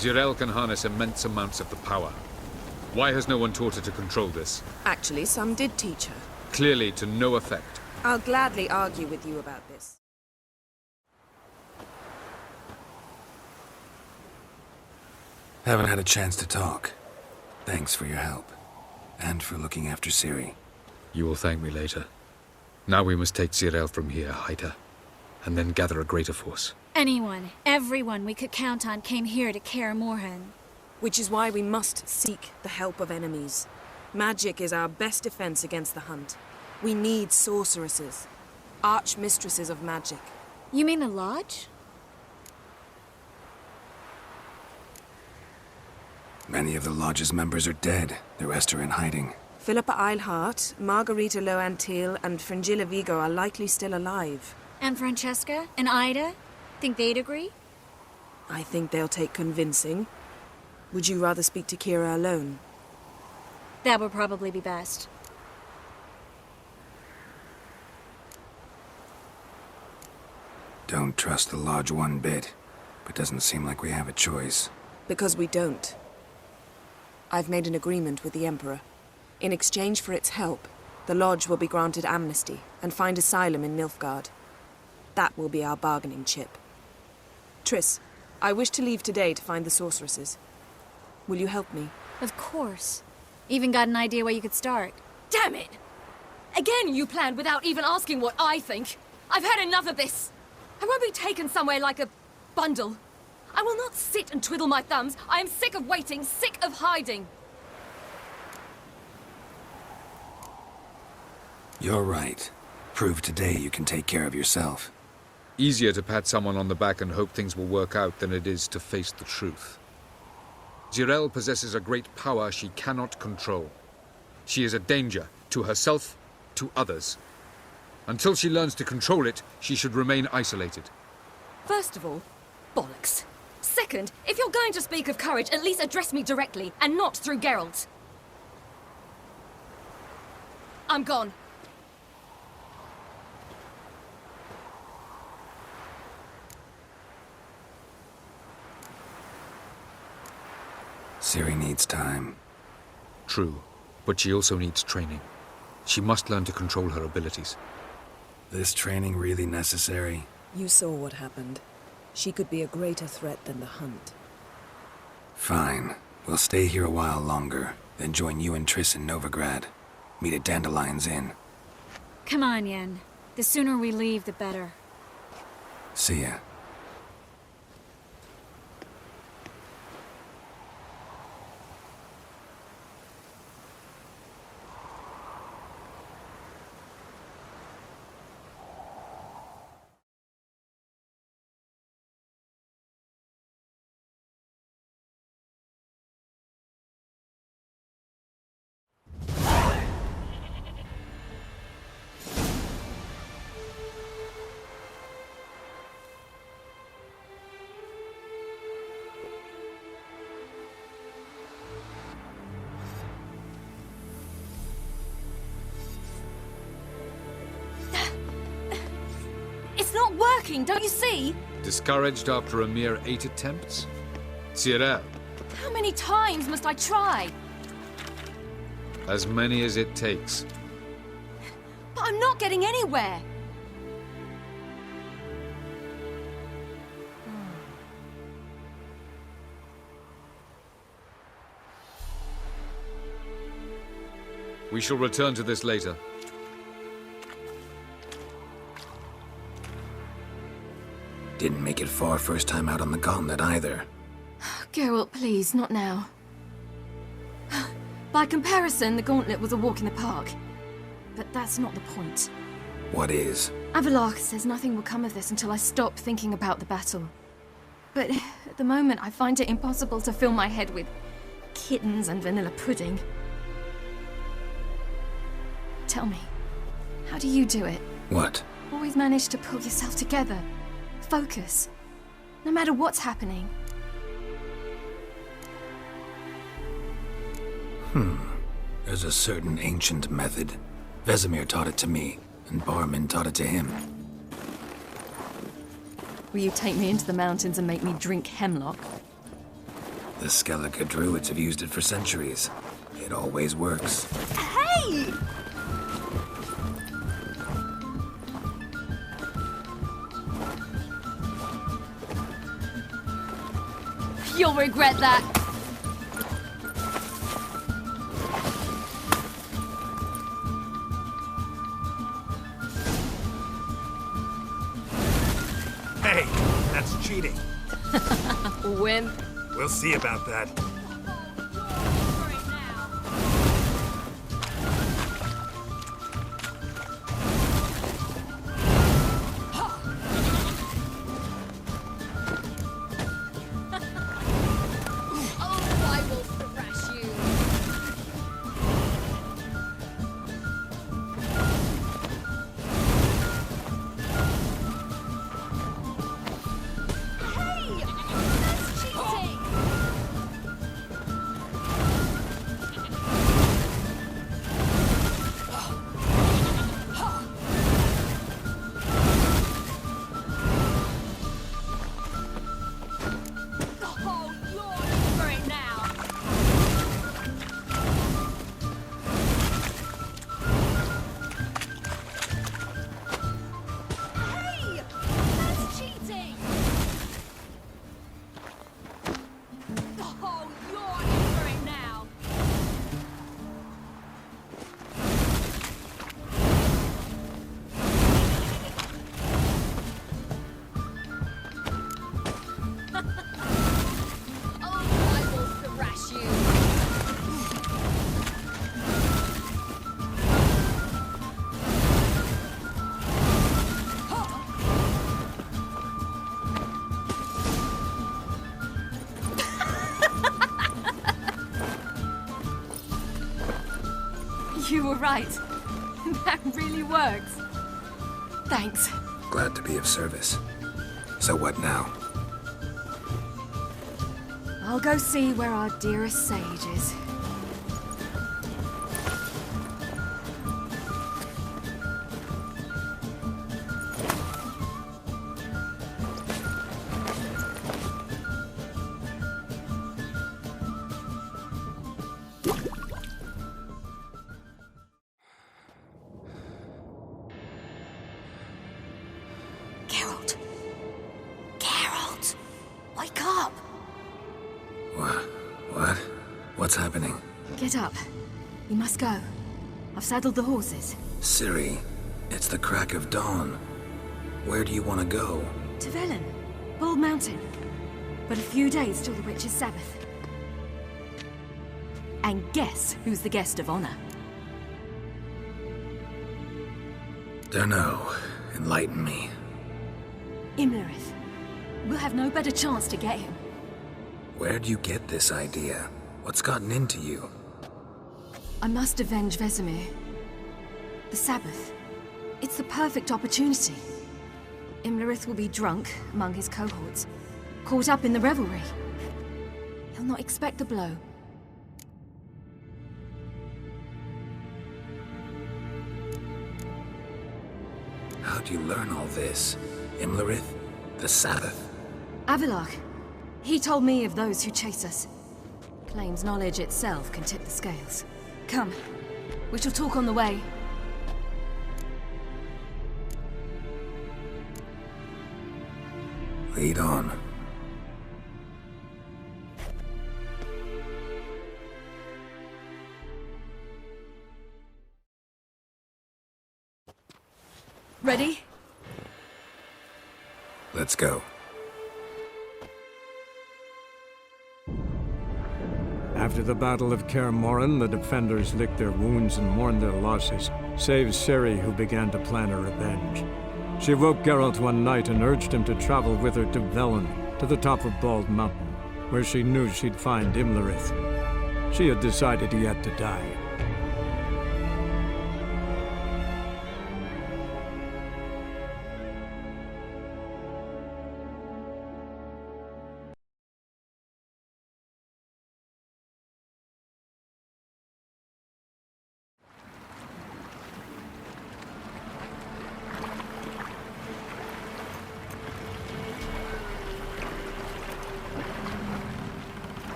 Zirael can harness immense amounts of the power. Why has no one taught her to control this? Actually, some did teach her. Clearly to no effect. I'll gladly argue with you about this. Haven't had a chance to talk. Thanks for your help. And for looking after Ciri. You will thank me later. Now we must take Zirael from here, hide her, and then gather a greater force. Anyone, everyone we could count on came here to Kaer Morhen. Which is why we must seek the help of enemies. Magic is our best defense against the Hunt. We need sorceresses. Archmistresses of magic. You mean the Lodge? Many of the Lodge's members are dead. The rest are in hiding. Philippa Eilhart, Margarita Loantil, and Fringilla Vigo are likely still alive. And Francesca? And Ida? Think they'd agree? I think they'll take convincing. Would you rather speak to Kira alone? That would probably be best. Don't trust the Lodge one bit, but doesn't seem like we have a choice. Because we don't. I've made an agreement with the Emperor. In exchange for its help, the Lodge will be granted amnesty and find asylum in Nilfgaard. That will be our bargaining chip. Triss, I wish to leave today to find the sorceresses. Will you help me? Of course. Even got an idea where you could start. Damn it! Again you planned without even asking what I think. I've had enough of this. I won't be taken somewhere like a bundle. I will not sit and twiddle my thumbs. I am sick of waiting, sick of hiding. You're right. Prove today you can take care of yourself. Easier to pat someone on the back and hope things will work out than it is to face the truth. Zirael possesses a great power she cannot control. She is a danger to herself, to others. Until she learns to control it, she should remain isolated. First of all, bollocks. Second, if you're going to speak of courage, at least address me directly, and not through Geralt. I'm gone. Ciri needs time. True, but she also needs training. She must learn to control her abilities. This training really necessary? You saw what happened. She could be a greater threat than the Hunt. Fine. We'll stay here a while longer, then join you and Triss in Novigrad. Meet at Dandelion's Inn. Come on, Yen. The sooner we leave, the better. See ya. It's not working, don't you see? Discouraged after a mere 8 attempts? Zirael, How many times must I try? as many as it takes. But I'm not getting anywhere. We shall return to this later. Didn't make it far first time out on the gauntlet either. Geralt, please, not now. By comparison, the gauntlet was a walk in the park. But that's not the point. What is? Avallac'h says nothing will come of this until I stop thinking about the battle. But at the moment, I find it impossible to fill my head with kittens and vanilla pudding. Tell me, how do you do it? What? Always manage to pull yourself together. Focus. No matter what's happening. There's a certain ancient method. Vesemir taught it to me, and Barman taught it to him. Will you take me into the mountains and make me drink hemlock? The Skellige druids have used it for centuries. It always works. Hey! You'll regret that. Hey, that's cheating. Wimp. We'll see about that. I will thrash you. Hey! That's cheating! Oh, you're for it now. Hey! That's cheating! Oh, you're in for it now. Oh, I will thrash you. You were right. That really works. Thanks. Glad to be of service. So what now? I'll go see where our dearest sage is. Geralt. Geralt! Wake up! What? What's happening? Get up. We must go. I've saddled the horses. Ciri, it's the crack of dawn. Where do you want to go? To Velen. Bald Mountain. But a few days till the Witch's Sabbath. And guess who's the guest of honor? Dunno. Enlighten me. Imlerith. We'll have no better chance to get him. Where'd you get this idea? What's gotten into you? I must avenge Vesemir. The Sabbath. It's the perfect opportunity. Imlerith will be drunk among his cohorts, caught up in the revelry. He'll not expect the blow. How'd you learn all this? Imlerith? The Sabbath? Avilark. He told me of those who chase us. Claims knowledge itself can tip the scales. Come. We shall talk on the way. Lead on. Ready? Let's go. After the Battle of Kaer Morhen, the defenders licked their wounds and mourned their losses, save Ciri, who began to plan her revenge. She woke Geralt one night and urged him to travel with her to Velen, to the top of Bald Mountain, where she knew she'd find Imlerith. She had decided he had to die.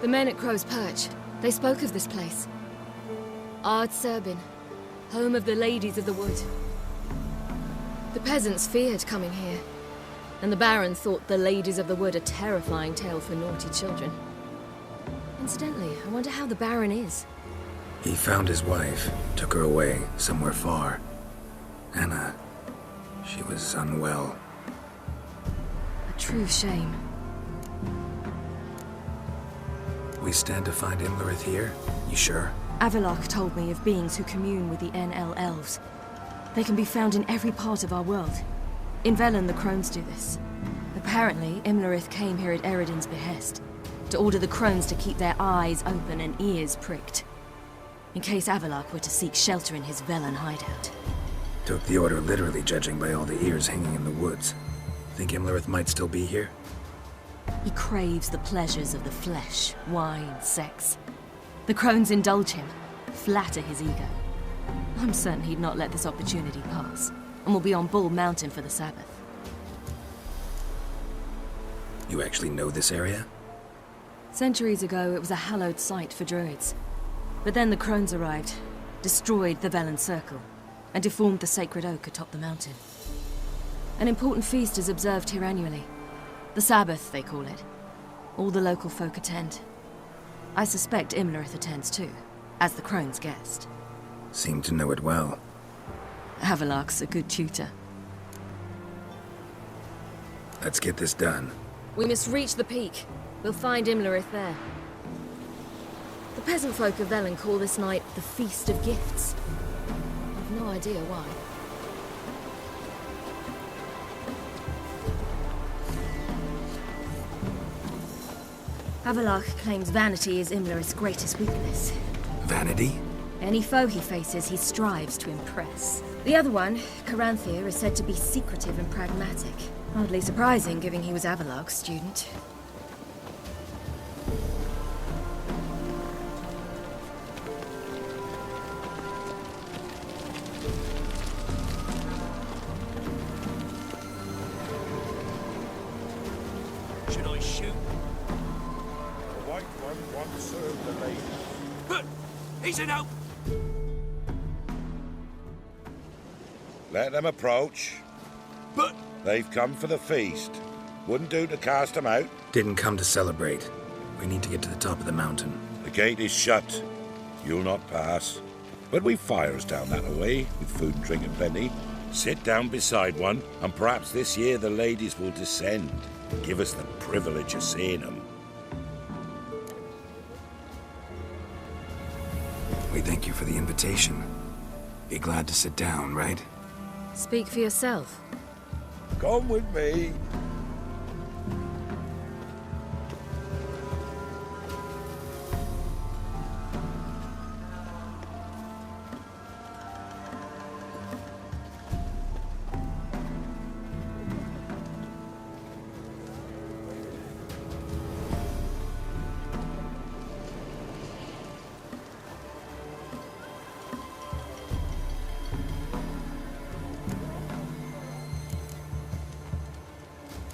The men at Crow's Perch, they spoke of this place. Ard Serbin, home of the Ladies of the Wood. The peasants feared coming here, and the Baron thought the Ladies of the Wood a terrifying tale for naughty children. Incidentally, I wonder how the Baron is. He found his wife, took her away, somewhere far. Anna, she was unwell. A true shame. We stand to find Imlerith here? You sure? Avalok told me of beings who commune with the NL Elves. They can be found in every part of our world. In Velen, the Crones do this. Apparently, Imlerith came here at Eredin's behest, to order the Crones to keep their eyes open and ears pricked, in case Avalok were to seek shelter in his Velen hideout. Took the order literally, judging by all the ears hanging in the woods. Think Imlerith might still be here? He craves the pleasures of the flesh, wine, sex. The Crones indulge him, flatter his ego. I'm certain he'd not let this opportunity pass, and will be on Bull Mountain for the Sabbath. You actually know this area? Centuries ago, it was a hallowed site for druids. But then the Crones arrived, destroyed the Velen Circle, and deformed the sacred oak atop the mountain. An important feast is observed here annually. The Sabbath, they call it. All the local folk attend. I suspect Imlerith attends too, as the Crone's guest. Seem to know it well. Avalok's a good tutor. Let's get this done. We must reach the peak. We'll find Imlerith there. The peasant folk of Velen call this night the Feast of Gifts. I've no idea why. Avalok claims vanity is Imlerith's greatest weakness. Vanity? Any foe he faces, he strives to impress. The other one, Caranthir, is said to be secretive and pragmatic. Hardly surprising, given he was Avalok's student. Should I shoot? The White One once served the lady. But he's an out. Let them approach. But They've come for the feast. Wouldn't do to cast them out. Didn't come to celebrate. We need to get to the top of the mountain. The gate is shut. You'll not pass. But we've fires down that way, with food and drink aplenty. Sit down beside one, and perhaps this year the ladies will descend. Give us the privilege of seeing them. We thank you for the invitation. Be glad to sit down, right? Speak for yourself. Come with me.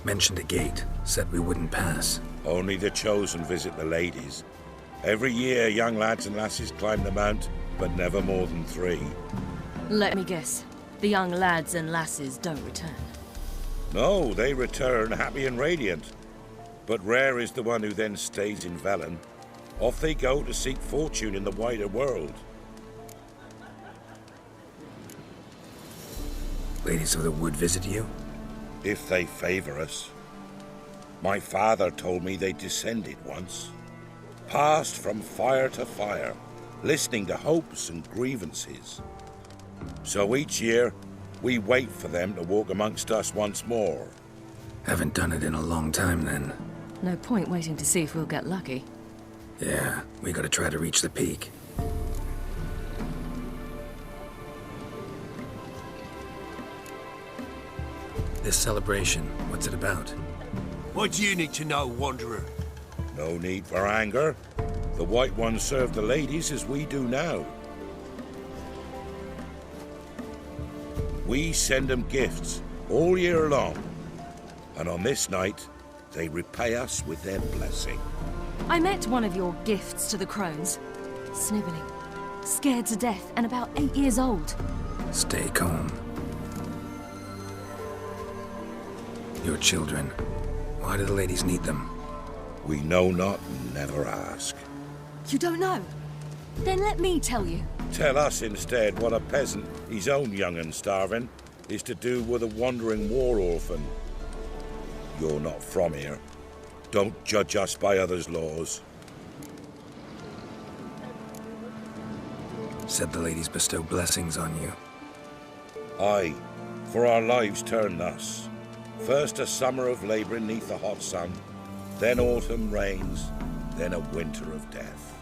Mentioned a gate, said we wouldn't pass. Only the chosen visit the ladies. Every year, young lads and lasses climb the mount, but never more than 3. Let me guess. The young lads and lasses don't return. No, they return happy and radiant. But rare is the one who then stays in Velen. Off they go to seek fortune in the wider world. Ladies of the Wood visit you? If they favor us. My father told me they descended once. Passed from fire to fire, listening to hopes and grievances. So each year, we wait for them to walk amongst us once more. Haven't done it in a long time then. No point waiting to see if we'll get lucky. Yeah, we gotta try to reach the peak. This celebration, what's it about? what do you need to know, Wanderer? No need for anger. The White Ones serve the ladies as we do now. We send them gifts all year long. And on this night, they repay us with their blessing. I met one of your gifts to the crones. Snivelling. Scared to death and about 8 years old. Stay calm. Your children. Why do the ladies need them? We know not and never ask. You don't know? Then let me tell you. Tell us instead what a peasant, his own young and starving, is to do with a wandering war orphan. You're not from here. Don't judge us by others' laws. Said the ladies bestow blessings on you. Aye, for our lives turn thus. First a summer of labouring neath the hot sun, then autumn rains, then a winter of death.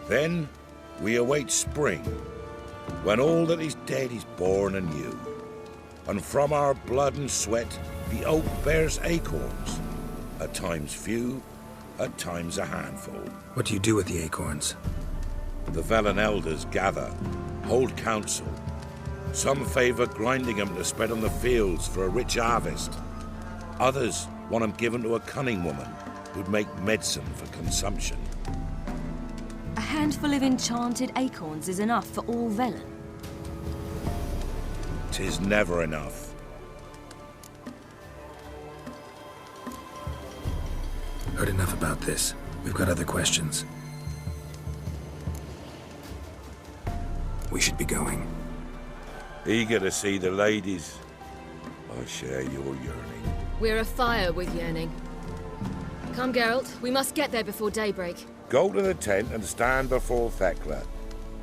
Then we await spring, when all that is dead is born anew. And from our blood and sweat the oak bears acorns, at times few, at times a handful. What do you do with the acorns? The Velen elders gather, hold council. Some favour grinding them to spread on the fields for a rich harvest. Others want them given to a cunning woman who'd make medicine for consumption. A handful of enchanted acorns is enough for all Velen. 'Tis never enough. Heard enough about this. We've got other questions. We should be going. Eager to see the ladies. I share your yearning. We're afire with yearning. Come, Geralt. We must get there before daybreak. Go to the tent and stand before Thekla.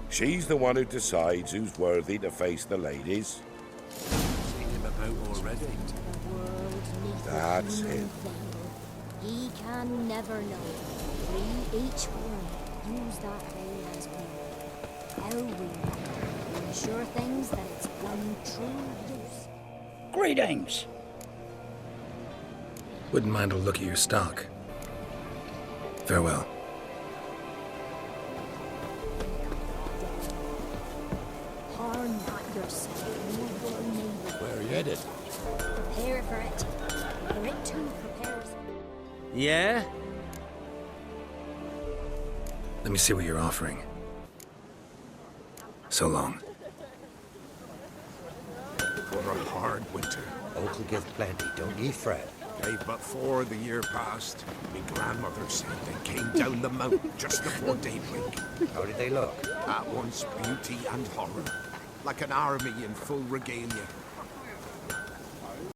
She's the one who decides who's worthy to face the ladies. Seen him about already. That's him. He can never know. We each one use that veil as we. How we ensure things that it's one true use. Greetings. Wouldn't mind a look at your stock. Farewell. Harm not yourself, nor your neighbor. Where are you headed? Prepare for it. For it too prepares. Yeah? Let me see what you're offering. So long. For a hard winter. Oak'll give plenty, don't ye fret. Gave but 4 the year past. Me grandmother said they came down the mountain just before daybreak. How did they look? At once beauty and horror. Like an army in full regalia.